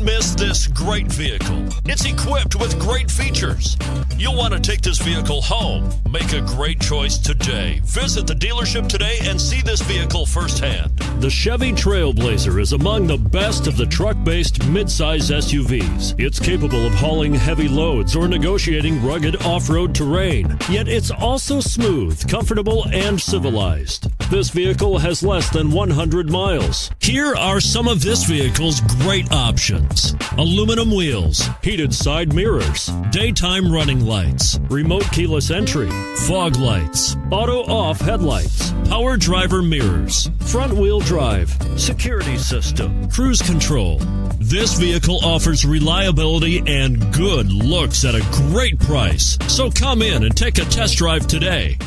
Don't miss this great vehicle. It's equipped with great features. You'll want to take this vehicle home. Make a great choice today. Visit the dealership today and see this vehicle firsthand. The Chevy TrailBlazer is among the best of the truck-based midsize SUVs. It's capable of hauling heavy loads or negotiating rugged off-road terrain. Yet it's also smooth, comfortable, and civilized. This vehicle has less than 100 miles. Here are some of this vehicle's great options: aluminum wheels, heated side mirrors, daytime running lights, remote keyless entry, fog lights, auto-off headlights, power driver mirrors, front-wheel drive, security system, cruise control. This vehicle offers reliability and good looks at a great price. So come in and take a test drive today.